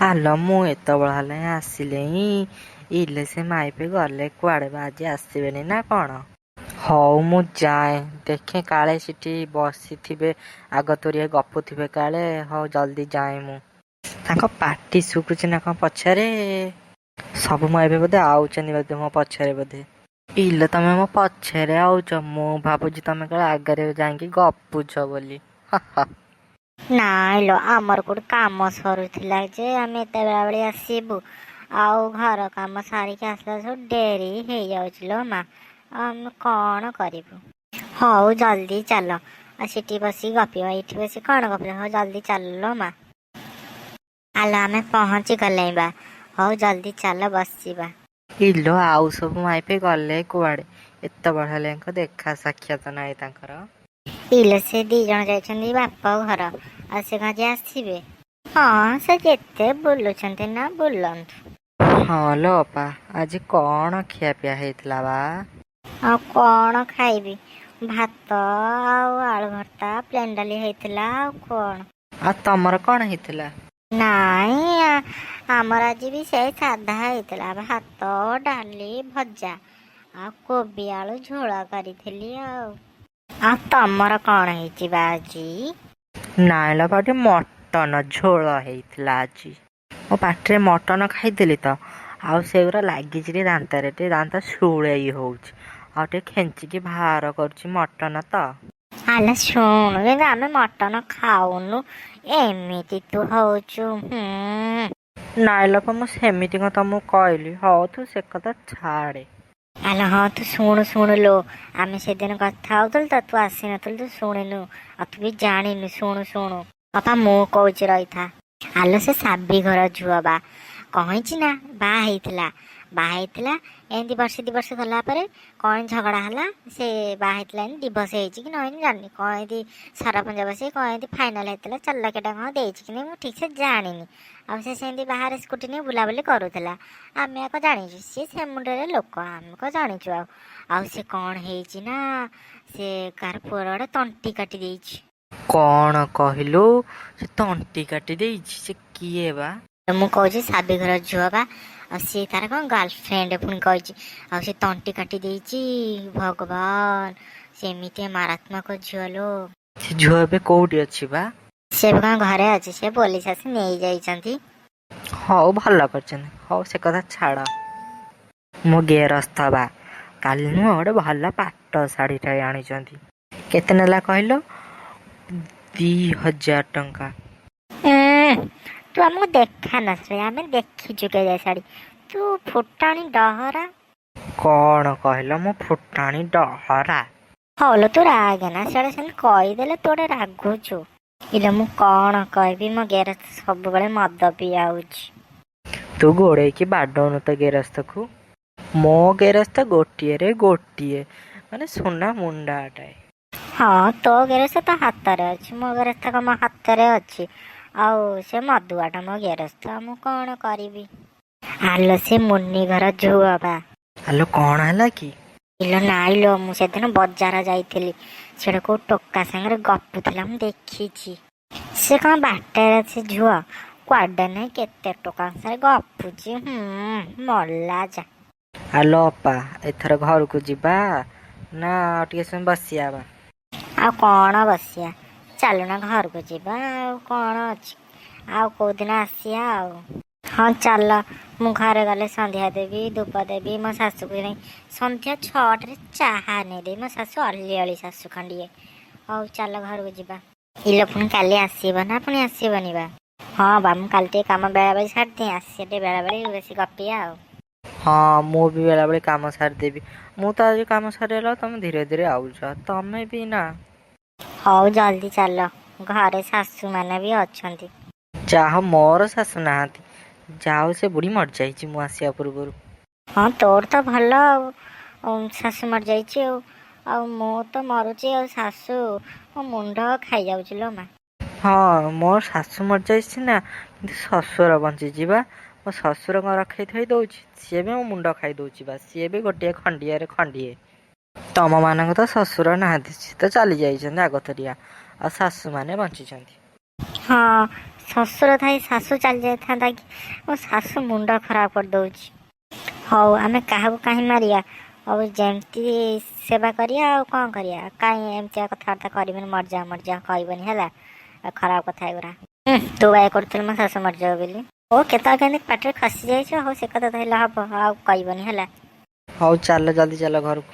ଆଲୋ ମୁଁ ଏତେବେଳ ହେଲେ ଆସିଲେଇଁ। ଇଲେ ସେ ମାଇପେ ଗଲେ କୁଆଡ଼େ ବା ଆଜି ଆସିବେନି ନା କ'ଣ? ହଉ ମୁଁ ଯାଏଁ, ଦେଖେ କାଳେ ସେଠି ବସିଥିବେ ଆଗ ତୁରିଆ ଗପୁଥିବେ କାଳେ। ହଉ ଜଲ୍ଦି ଯାଏଁ ମୁଁ। ତାଙ୍କ ପାଟି ଶୁଭୁଛି ନା କ'ଣ ପଛରେ? ସବୁ ମାଇପେ ବୋଧେ ଆଉଛନ୍ତି ବୋଧେ ମୋ ପଛରେ ବୋଧେ। ଇଲେ ତମେ ମୋ ପଛରେ ଆଉଛ, ମୁଁ ଭାବୁଛି ତମେ କାଳେ ଆଗରେ ଯାଇକି ଗପୁଛ ବୋଲି। ହା ହା। ନାଇଁଲୋ, ଆମର କୋଉଠି କାମ ସରୁଥିଲା ଯେ ଆମେ ଏତେ ବେଳାବେଳି ଆସିବୁ। ଆଉ ଘର କାମ ସାରିକି ଆସିଲା ସବୁ ଡେରି ହେଇଯାଉଛି ଲୋ ମା। ଆମେ କ'ଣ କରିବୁ? ହଉ ଜଲ୍ଦି ଚାଲ। ଆଉ ସେଠି ବସି ଗପିବା, ଏଇଠି ବସି କ'ଣ ଗପିବା? ହଉ ଜଲ୍ଦି ଚାଲ ଲୋ ମା। ଆଲୋ ଆମେ ପହଞ୍ଚି ଗଲେଇଁ ବା। ହଉ ଜଲ୍ଦି ଚାଲ ବସିବା। ଇଲୋ ଆଉ ସବୁ ମାଇପେ ଗଲେ କୁଆଡ଼େ? ଏତେବେଳ ହେଲେଙ୍କ ଦେଖା ସାକ୍ଷାତ ନାହିଁ ତାଙ୍କର। ଇଲୋ ସେ 2 ଜଣ ଯାଇଛନ୍ତି ବାପ ଘର। ଆଉ ସେ ଆଜି ଆସିବେ? ହଁ ସେ ଯେତେ ବୁଲୁଛନ୍ତି ନା ବୁଲନ୍ତୁ। ହଁ ଲୋ ଅପା, ଆଜି କ'ଣ ଖିଆପିଆ ହେଇଥିଲା ବା? ଆଉ କ'ଣ ଖାଇବି? ଭାତ ଆଉ ଆଳୁ ଭର୍ତ୍ତା, ପ୍ଲେନ ଡାଲି ହେଇଥିଲା। ଆଉ କ'ଣ? ଆଉ ତମର କ'ଣ ହେଇଥିଲା? ନାଇଁ ଆମର ଆଜି ବି ସେଇ ସାଧା ହେଇଥିଲା। ଭାତ, ଡାଲି, ଭଜା ଆଉ କୋବି ଆଳୁ ଝୋଳ କରିଥିଲି ଆଉ। ଆଉ ତମର କ'ଣ ହେଇଛି ବା ଆଜି? ନାଇଁଲୋ ପାଟି, ମଟନ ଝୋଳ ହେଇଥିଲା ଆଜି। ମୋ ପାଟିରେ ମଟନ ଖାଇଥିଲି ତ, ଆଉ ସେଗୁରା ଲାଗିଛି ଟିକେ ଦାନ୍ତରେ, ଟିକେ ଦାନ୍ତ ଶୂଳେଇ ହଉଛି। ଆଉ ଟିକେ ଖେଞ୍ଚିକି ବାହାର କରୁଛି ମଟନ ତ। ଆଲୋ ଶୁଣୁ, କିନ୍ତୁ ଆମେ ମଟନ ଖାଉନୁ, ଏମିତି ତୁ ହଉଛୁ। ନାଇଁଲୋ ଅପା, ମୁଁ ସେମିତି କ'ଣ ତମକୁ କହିଲି? ହଉ ତୁ ସେ କଥା ଛାଡ଼େ। ଆଲୋ ହଁ ତୁ ଶୁଣୁ ଲୋ, ଆମେ ସେଦିନ କଥା ହଉଥିଲୁ ତ, ତୁ ଆସିନଥିଲୁ, ତୁ ଶୁଣିନୁ। ଆଉ ତୁ ବି ଜାଣିନୁ, ଶୁଣୁ। ବାପା ମୁଁ କହୁଛି ରହିଥା। ଆଲୋ ସେ ସାବି ଘର ଝୁଅ ବା କ'ଣ ହେଇଛି ନା, ବାହା ହେଇଥିଲା ଏମିତି 1-2 ବର୍ଷ ଗଲା ପରେ କ'ଣ ଝଗଡ଼ା ହେଲା। ସେ ବାହା ହେଇଥିଲା ଏମିତି ଡିଭୋର୍ସ ହେଇଛି କି ନହେନି ଜାଣିନି। କ'ଣ ଏମିତି ସରପଞ୍ଚ ବସି କ'ଣ ଏମିତି ଫାଇନାଲ ହେଇଥିଲା, 4 ଲକ୍ଷ ଟଙ୍କା କ'ଣ ଦେଇଛି କି ନାହିଁ ମୁଁ ଠିକ୍ ସେ ଜାଣିନି। ଆଉ ସେ ସେମିତି ବାହାରେ ସ୍କୁଟି ନେଇ ବୁଲାବୁଲି କରୁଥିଲା। ଆମେ ଆଗ ଜାଣିଛୁ, ସିଏ ସେ ମୁଣ୍ଡରେ ଲୋକ, ଆମେ କ'ଣ ଜାଣିଛୁ? ଆଉ ସେ କ'ଣ ହେଇଛି ନା, ସେ କାହାର ପୁଅର ଗୋଟେ ତଣ୍ଟି କାଟି ଦେଇଛି। କ'ଣ କହିଲୁ? ସେ ତଣ୍ଟି କାଟି ଦେଇଛି? ସେ କିଏ ବା? ମୁଁ କହୁଛି ସାବି ଘର ଝୁଅ ବା। ଆଉ ସିଏ ତାର କ'ଣ ଗାର୍ଲଫ୍ରେଣ୍ଡ ପୁଣି କହିଛି। ଆଉ ସେ ତଣ୍ଟି କାଟି ଦେଇଛି। ଭଗବାନ, ସେମିତି ମାରାତ୍ମକ ଝିଅ ଲୋ। ସେ ଝିଅ ଏବେ କୋଉଠି ଅଛି ବା? ସେ ଏବେ କ'ଣ ଘରେ ଅଛି? ସେ ପୋଲିସ ଆସି ନେଇଯାଇଛନ୍ତି। ହଉ ଭଲ କରିଛନ୍ତି। ହଉ ସେ କଥା ଛାଡ଼। ମୋ ଗେରସ୍ତ ବା କାଲି ନୁହଁ ଗୋଟେ ଭଲ ପାଟ ଶାଢ଼ୀଟାଏ ଆଣିଛନ୍ତି। କେତେ ନେଲା କହିଲ? 2,000 ଟଙ୍କା। ତୁ ଆମକୁ ଦେଖା ନା ସେ, ଆମେ ଦେଖିଛୁ କେତେ ଶାଢ଼ୀ। ତୁ ଫୁଟାଣି ଡହରା। କ'ଣ କହିଲ? ମୁଁ ଫୁଟାଣି ଡହରା? ହଉଲୋ ତୁ ରାଗେନା, ସେଟା ସେମିତି କହିଦେଲେ ତୁ ଗୋଟେ ରାଗୁଛୁ। ଇଲୋ ମୁଁ କ'ଣ କହିବି, ମୋ ଗେରସ୍ତ ସବୁବେଳେ ମଦ ପିଆଉଛି। ତୁ ଗୋଡ଼େଇକି ବାଡ଼ଉନୁ ତ ଗେରସ୍ତକୁ। ମୋ ଗେରସ୍ତ ଗୋଟିଏରେ ଗୋଟିଏ, ମାନେ ସୁନା ମୁଣ୍ଡାଟାଏ। ହଁ ତୋ ଗେରସ୍ତ ତ ହାତରେ ଅଛି, ମୋ ଗେରସ୍ତ କ'ଣ ମୋ ହାତରେ ଅଛି? ଆଉ ସେ ମଦୁଆଟା ମୋ ଗେରସ୍ତ, ମୁଁ କ'ଣ କରିବି? ଆଲୋ ସେ ମୁନି ଘର ଝୁଅ ବା। ଆଲୋ କ'ଣ ହେଲା କି? ଇଲୋ ନାଇଲୋ, ମୁଁ ସେଦିନ ବଜାର ଯାଇଥିଲି, ସେଟା କୋଉ ଟୋକା ସାଙ୍ଗରେ ଗପୁଥିଲା ମୁଁ ଦେଖିଛି। ସେ କ'ଣ ବାଟରେ ଅଛି ଝୁଅ, କୁଆଡ଼େ ନାହିଁ କେତେ ଟୋକା ସାଙ୍ଗରେ ଗପୁଛି। ମଲା ଯା। ଆଲୋ ଅପା, ଏଥର ଘରକୁ ଯିବା ନା ଆଉ ଟିକେ ସମୟ ବସିବା ବା? ଆଉ କ'ଣ ବସିବା, ଚାଲୁନା ଘରକୁ ଯିବା। ଆଉ କ'ଣ ଅଛି, ଆଉ କୋଉଦିନ ଆସିବା ଆଉ। ହଁ ଚାଲ, ମୁଁ ଘରେ ଗଲେ ସନ୍ଧ୍ୟା ଦେବି, ଧୂପ ଦେବି। ମୋ ଶାଶୁକୁ ନେଇ ସନ୍ଧ୍ୟା 6ଟାରେ ଚାହା ନେଇଦେବି। ମୋ ଶାଶୁ ଅଲିଅଳି ଶାଶୁ ଖଣ୍ଡିଏ। ହଉ ଚାଲ ଘରକୁ ଯିବା। ଇଲୋ ପୁଣି କାଲି ଆସିବ ନା ପୁଣି ଆସିବନି ବା? ହଁ ବା, ମୁଁ କାଲି ଟିକେ କାମ ବେଳାବେଳି ସାରିଦିଏ, ଆସିବା ଟିକେ ବେଳାବେଳି ବେଶୀ ଗପିବା ଆଉ। ହଁ ମୁଁ ବି ବେଳାବେଳି କାମ ସାରିଦେବି। ମୁଁ ତ ଆଜି କାମ ସାରିଗଲା, ତମେ ଧୀରେ ଧୀରେ ଆଉଛ, ତମେ ବି ନା। ହଉ ଜଲ୍ଦି ଚାଲ, ଘରେ ଶାଶୁମାନେ ବି ଅଛନ୍ତି। ଯାହା ମୋର ଶାଶୁ ନାହାନ୍ତି, ଯାଉ ସେ ବୁଢ଼ୀ ମରିଯାଇଛି ମୁଁ ଆସିବା ପୂର୍ବରୁ। ହଁ ତୋର ତ ଭଲ ଆଉ, ଶାଶୁ ମରିଯାଇଛି ଆଉ। ଆଉ ମୁଁ ତ ମରୁଛି, ଆଉ ଶାଶୁ ମୋ ମୁଣ୍ଡ ଖାଇଯାଉଛି ଲୋ ମା। ହଁ ମୋ ଶାଶୁ ମରିଯାଇଛି ନା, କିନ୍ତୁ ଶ୍ୱଶୁର ବଞ୍ଚିଛି ବା। ମୋ ଶ୍ୱଶୁର କ'ଣ ରଖେଇ ଥୋଇ ଦଉଛି? ସିଏ ବି ମୋ ମୁଣ୍ଡ ଖାଇ ଦଉଛି ବା, ସିଏ ବି ଗୋଟିଏ ଖଣ୍ଡିଆରେ ଖଣ୍ଡିଏ। ତମ ମାନଙ୍କ ତ ଶ୍ୱଶୁର ନାହାନ୍ତି, ସିଏ ତ ଚାଲି ଯାଇଛନ୍ତି ଆଗତରିଆ, ଆଉ ଶାଶୁମାନେ ବଞ୍ଚିଛନ୍ତି। ହଁ ଶ୍ୱଶୁର ଥାଇ ଶାଶୁ ଚାଲି ଯାଇଥାନ୍ତା କି? ମୋ ଶାଶୁ ମୁଣ୍ଡ ଖରାପ କରିଦେଉଛି। ହଉ ଆମେ କାହାକୁ କାହିଁ ମାରିବା, ଆଉ ଯେମିତି ସେବା କରିବା ଆଉ କ'ଣ କରିବା। କାହିଁ ଏମିତିଆ କଥାବାର୍ତ୍ତା କରିବନି, ମରିଯା କହିବନି ହେଲା। ଆଉ ଖରାପ କଥା ଏଗୁରା। ତୁ ବାଇ କରୁଥିଲୁ ମୋ ଶାଶୁ ମରିଯାଉ ବୋଲି। ହଉ କେତେବେଳେ କେମିତି ପାଟିରେ ଖସି ଯାଇଛ, ହଉ ସେ କଥା ଧରିଲେ ହବ, ଆଉ କହିବନି ହେଲା। ହଉ ଚାଲ ଜଲ୍ଦି ଚାଲ ଘରକୁ।